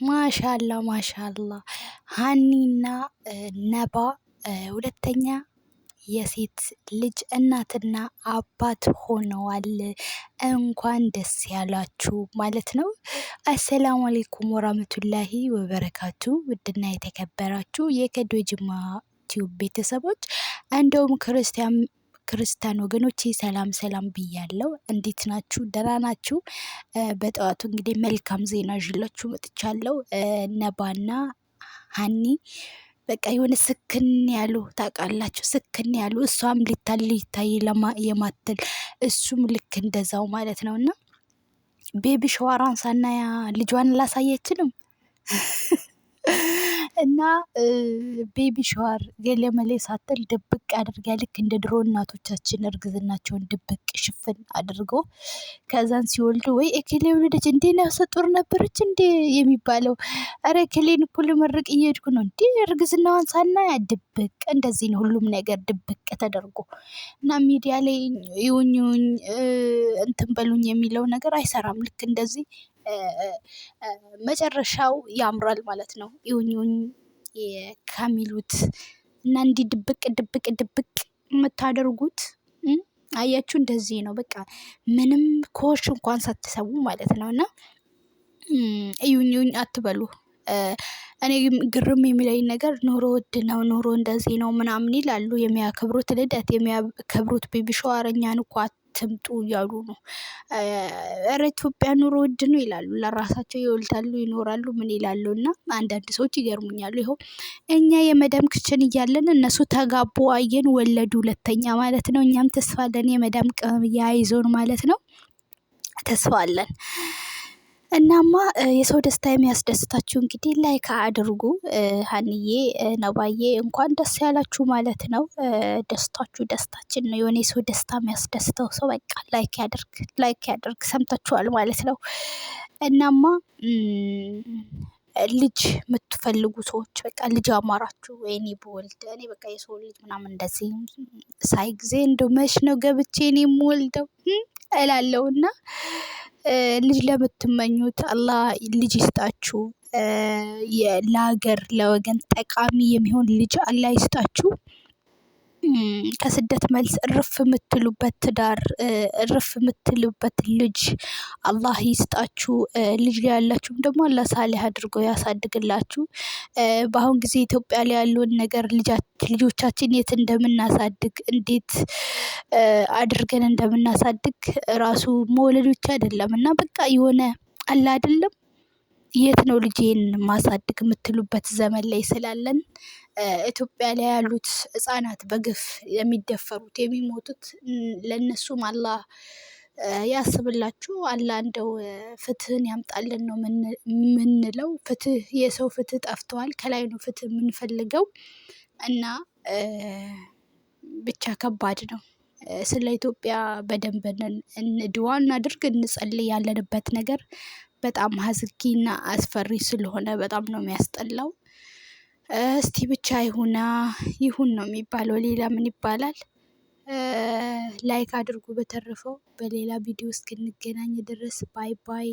ማሻላ ማሻላ ሀኒና ነባ ሁለተኛ የሴት ልጅ እናትና አባት ሆነዋል። እንኳን ደስ ያላችሁ ማለት ነው። አሰላሙ አሌይኩም ወራህመቱላሂ ወበረካቱ። ውድና የተከበራችሁ የከዶ ጅማ ቲዩብ ቤተሰቦች እንደውም ክርስቲያን ወገኖቼ ሰላም ሰላም ብያለው። እንዴት ናችሁ? ደህና ናችሁ? በጠዋቱ እንግዲህ መልካም ዜና ይዤላችሁ መጥቻለሁ። ነባና ሀኒ በቃ የሆነ ስክን ያሉ ታውቃላችሁ፣ ስክን ያሉ እሷም ሊታይ የማትል እሱም ልክ እንደዛው ማለት ነው። እና ቤቢ ሸዋራን ሳናያ ልጇን ላሳየችንም እና ቤቢ ሸዋር ገለመሌ ሳትል ድብቅ አድርጋ ልክ እንደ ድሮ እናቶቻችን እርግዝናቸውን ድብቅ ሽፍን አድርጎ ከዛን ሲወልዱ ወይ እከሌ ወለደች እንዴ ነፍሰ ጡር ነበረች እንዴ የሚባለው፣ አረ እከሌን እኮ ልመርቅ እየሄድኩ ነው እንዴ እርግዝናዋን ሳናያ ድብቅ። እንደዚህ ነው ሁሉም ነገር ድብቅ ተደርጎ እና ሚዲያ ላይ ይውኙኝ እንትን በሉኝ የሚለው ነገር አይሰራም። ልክ እንደዚህ መጨረሻው ያምራል ማለት ነው። ይውኝ ከሚሉት እና እንዲህ ድብቅ የምታደርጉት አያችሁ፣ እንደዚህ ነው በቃ ምንም ኮሽ እንኳን ሳትሰቡ ማለት ነው። እና እዩኝ አትበሉ። እኔ ግርም የሚለኝ ነገር ኑሮ ውድ ነው፣ ኑሮ እንደዚህ ነው ምናምን ይላሉ። የሚያከብሩት ልደት የሚያከብሩት ቤቢ ሻወር እኛን እኮ አትምጡ እያሉ ነው። ኧረ ኢትዮጵያ ኑሮ ውድ ነው ይላሉ። ለራሳቸው ይወልዳሉ ይኖራሉ ምን ይላሉ። እና አንዳንድ ሰዎች ይገርሙኛሉ። ይኸው እኛ የመዳም ክችን እያለን እነሱ ተጋቡ፣ አየን፣ ወለዱ ሁለተኛ ማለት ነው። እኛም ተስፋ አለን የመዳም ቅመም ያይዞን ማለት ነው። ተስፋ አለን። እናማ የሰው ደስታ የሚያስደስታችሁ እንግዲህ ላይክ አድርጉ። ሀኒዬ ነባዬ እንኳን ደስ ያላችሁ ማለት ነው። ደስታችሁ ደስታችን ነው። የሆነ የሰው ደስታ የሚያስደስተው ሰው በቃ ላይክ ያደርግ። ሰምታችኋል ማለት ነው። እናማ ልጅ የምትፈልጉ ሰዎች በቃ ልጅ አማራችሁ፣ ወይኔ በወልድ እኔ በቃ የሰው ልጅ ምናምን እንደዚህ ሳይ ጊዜ እንደው መች ነው ገብቼ እኔ የምወልደው እላለሁ። እና ልጅ ለምትመኙት አላህ ልጅ ይስጣችሁ። ለሀገር ለወገን ጠቃሚ የሚሆን ልጅ አላህ ይስጣችሁ። ከስደት መልስ እርፍ የምትሉበት ትዳር፣ እርፍ የምትሉበት ልጅ አላህ ይስጣችሁ። ልጅ ላይ ያላችሁም ደግሞ አላህ ሳሊህ አድርጎ ያሳድግላችሁ። በአሁን ጊዜ ኢትዮጵያ ላይ ያለውን ነገር ልጆቻችን የት እንደምናሳድግ እንዴት አድርገን እንደምናሳድግ ራሱ መውለዶች አይደለም እና በቃ የሆነ አለ አይደለም የት ነው ልጄን ማሳድግ የምትሉበት ዘመን ላይ ስላለን ኢትዮጵያ ላይ ያሉት ህጻናት በግፍ የሚደፈሩት የሚሞቱት ለነሱም አላህ ያስብላችሁ። አላህ እንደው ፍትህን ያምጣልን ነው የምንለው። ፍትህ የሰው ፍትህ ጠፍተዋል። ከላይ ነው ፍትህ የምንፈልገው እና ብቻ ከባድ ነው። ስለ ኢትዮጵያ በደንብ ድዋ እናድርግ፣ እንጸልይ። ያለንበት ነገር በጣም አስጊና አስፈሪ ስለሆነ በጣም ነው የሚያስጠላው። እስቲ ብቻ ይሁን ነው የሚባለው። ሌላ ምን ይባላል? ላይክ አድርጉ። በተረፈው በሌላ ቪዲዮ እስክንገናኝ ድረስ ባይ ባይ።